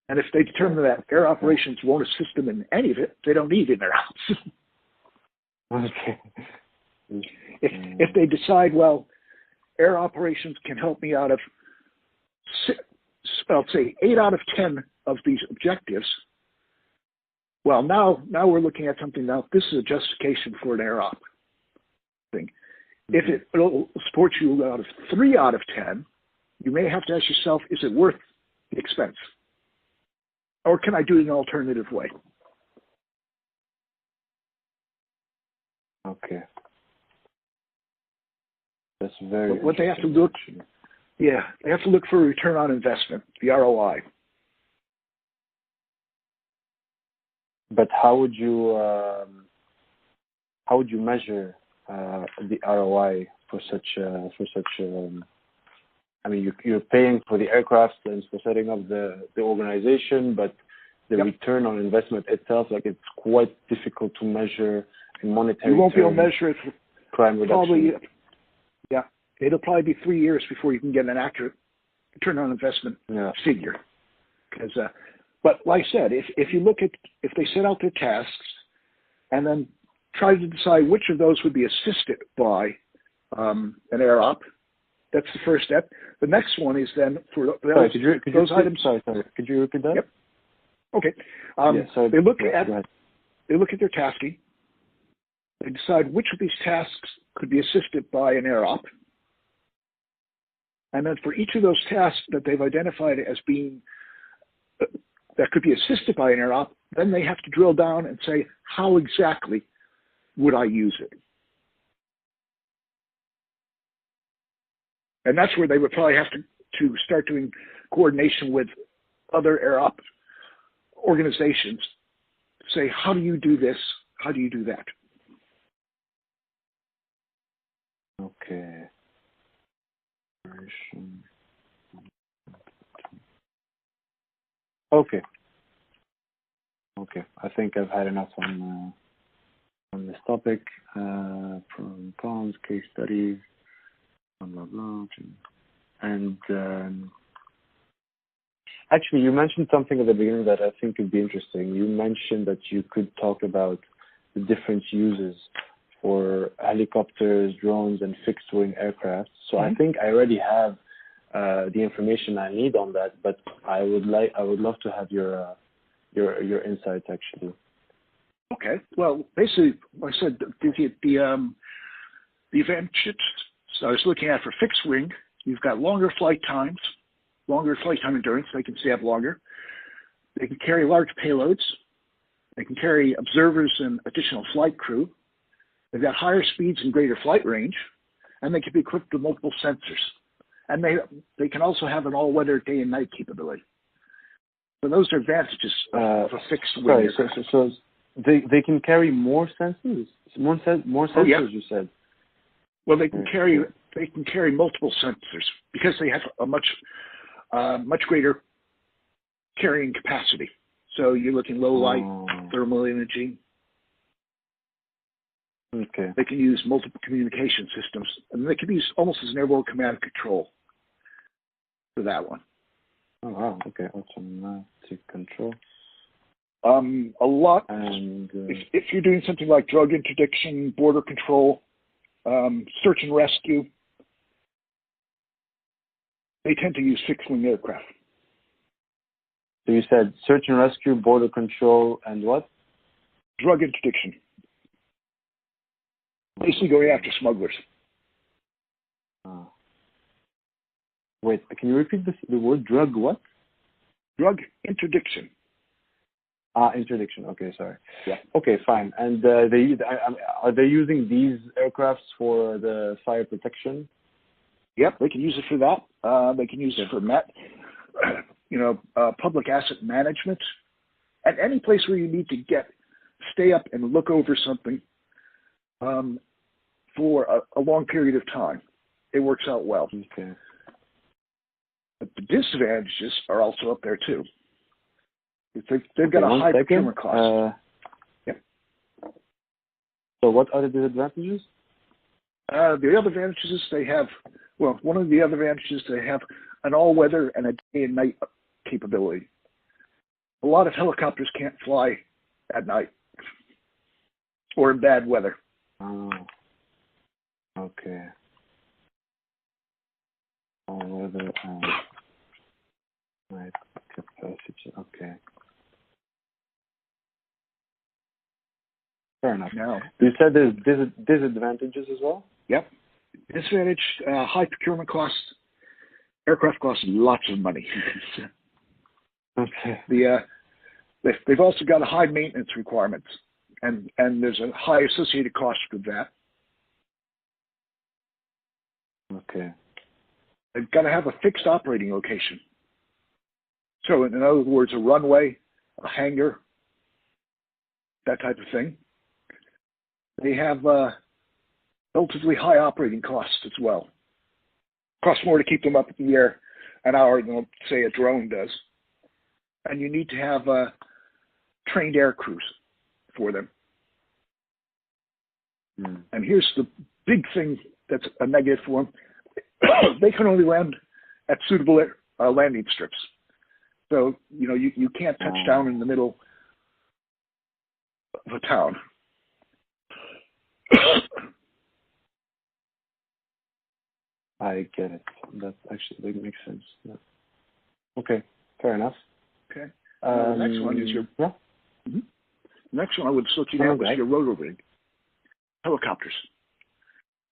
And if they determine that air operations won't assist them in any of it, they don't need in their house. Okay. If they decide, well, air operations can help me out of, say, 8 out of 10 of these objectives, well, now we're looking at something. Now, this is a justification for an air op thing. If it'll support you out of 3 out of 10, you may have to ask yourself, is it worth the expense? Or can I do it an alternative way? Okay. That's very what they have to look, yeah, they have to look for a return on investment, the ROI. But how would you measure the ROI for such? I mean, you're paying for the aircraft and for setting up the organization, but the return on investment itself, like, it's quite difficult to measure in monetary. You won't be able to measure it for crime reduction. Probably, yeah, it'll probably be 3 years before you can get an accurate return on investment figure. Because, but like I said, if you look at, if they set out their tasks and then try to decide which of those would be assisted by an air op, that's the first step. The next one is then for those items. Sorry. Could you repeat that? Yep. Okay. They look at their tasking. They decide which of these tasks could be assisted by an air op. And then for each of those tasks that they've identified as being that could be assisted by an air op, then they have to drill down and say, how exactly would I use it? And that's where they would probably have to start doing coordination with other air op organizations. Say, how do you do this? How do you do that? Okay. Okay. I think I've had enough on this topic. From cons, case studies, blah blah blah. And actually, you mentioned something at the beginning that I think would be interesting. You mentioned that you could talk about the different uses for helicopters, drones, and fixed-wing aircraft. So I think I already have the information I need on that, but I would love to have your insights actually. Okay. Well, basically, like I said, the advantages. So I was looking at for fixed wing, you've got longer flight time endurance. They can stay up longer. They can carry large payloads. They can carry observers and additional flight crew. They've got higher speeds and greater flight range, and they can be equipped with multiple sensors. And they can also have an all-weather day and night capability. So those are advantages of a fixed wing. So they can carry more sensors? More sensors, you said? Well, they can carry multiple sensors because they have a much greater carrying capacity. So you're looking low light, thermal imaging. Okay. They can use multiple communication systems, and they can be used almost as an airborne command and control for that one. Oh wow! Okay, automatic control. A lot. And if you're doing something like drug interdiction, border control, search and rescue, they tend to use fixed-wing aircraft. So you said search and rescue, border control, and what? Drug interdiction. Basically going after smugglers. Wait, can you repeat the word drug what? Drug interdiction. Interdiction. Okay, sorry. Yeah. Okay, fine. And are they using these aircrafts for the fire protection? Yep, they can use it for that. They can use it for public asset management, and any place where you need to stay up and look over something for a long period of time. It works out well. Okay. But the disadvantages are also up there too. They've got a high procurement cost. Yep. So what are the disadvantages? The other advantages is one of the other advantages they have an all-weather and a day and night capability. A lot of helicopters can't fly at night or in bad weather. Oh, okay. All weather and night capacity. Okay. Fair enough. Now, You said there's disadvantages as well? yep. Disadvantage, high procurement costs. Aircraft costs lots of money. Okay. They've also got a high maintenance requirements, and there's a high associated cost with that. Okay. They've got to have a fixed operating location. So in other words, a runway, a hangar, that type of thing. They have relatively high operating costs as well. Costs more to keep them up in the air an hour than, say, a drone does. And you need to have trained air crews for them. Mm. And here's the big thing that's a negative for them. They can only land at suitable landing strips. So, you can't touch down in the middle of a town. I get it. That makes sense. Yeah. Okay, fair enough. Okay. The next one is your... Yeah? Mm-hmm. The next one I was looking at was your rotor rig. Helicopters.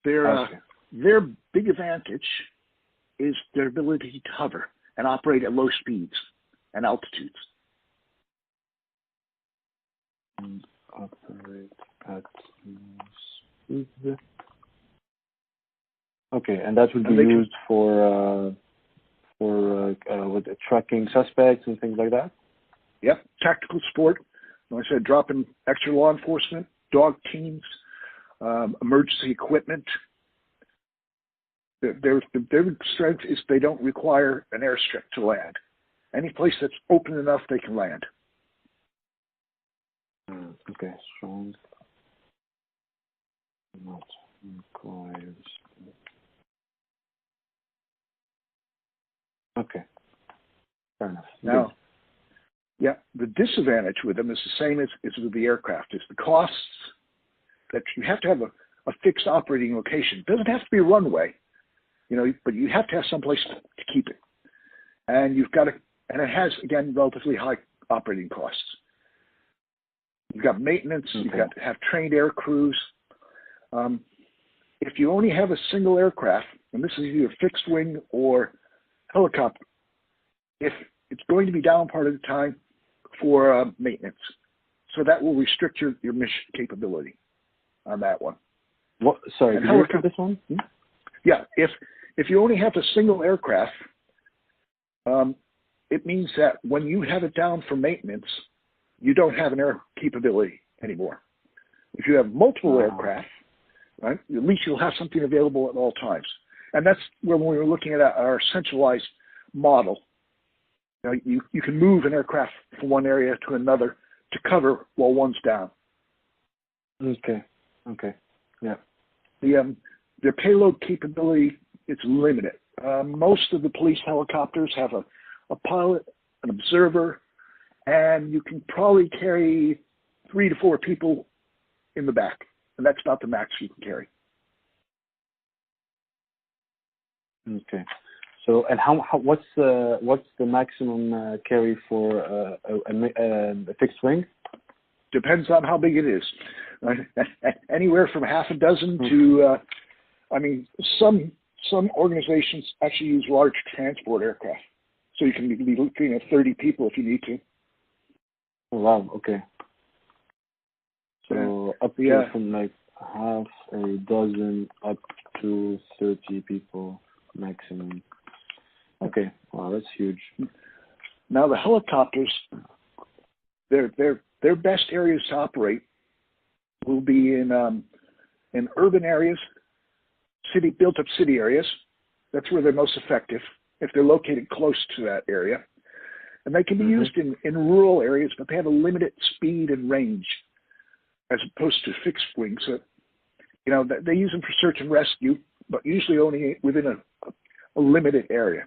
Their big advantage is their ability to hover and operate at low speeds and altitudes. And operate at low speed. Okay, and that would be used for tracking suspects and things like that? Yep, tactical sport. Like I said, dropping extra law enforcement, dog teams, emergency equipment. Their strength is they don't require an airstrip to land. Any place that's open enough, they can land. Okay, strong. Not requires. Okay, fair enough. Now, yeah, the disadvantage with them is the same as with the aircraft. Is the costs that you have to have a fixed operating location. It doesn't have to be a runway, but you have to have someplace to keep it. And and it has, again, relatively high operating costs. You've got maintenance, You've got to have trained air crews. If you only have a single aircraft, and this is either fixed wing or helicopter, if it's going to be down part of the time for maintenance. So that will restrict your mission capability on that one. What? Sorry, can you repeat this one? Yeah, if you only have a single aircraft, it means that when you have it down for maintenance, you don't have an air capability anymore. If you have multiple aircraft, right, at least you'll have something available at all times. And that's when we were looking at our centralized model. You can move an aircraft from one area to another to cover while one's down. Okay. Yeah. Their payload capability is limited. Most of the police helicopters have a pilot, an observer, and you can probably carry 3 to 4 people in the back, and that's not the max you can carry. Okay. So, and what's the maximum carry for a fixed wing? Depends on how big it is. Anywhere from half a dozen to, some organizations actually use large transport aircraft, so you can be looking at 30 people if you need to. Oh, wow. Okay. So up to from like half a dozen up to 30 people maximum. Okay. Wow, that's huge. Now the helicopters, their best areas to operate will be in urban areas, built up city areas. That's where they're most effective if they're located close to that area. And they can be used in rural areas, but they have a limited speed and range as opposed to fixed wings. So, they use them for search and rescue, but usually only within a limited area.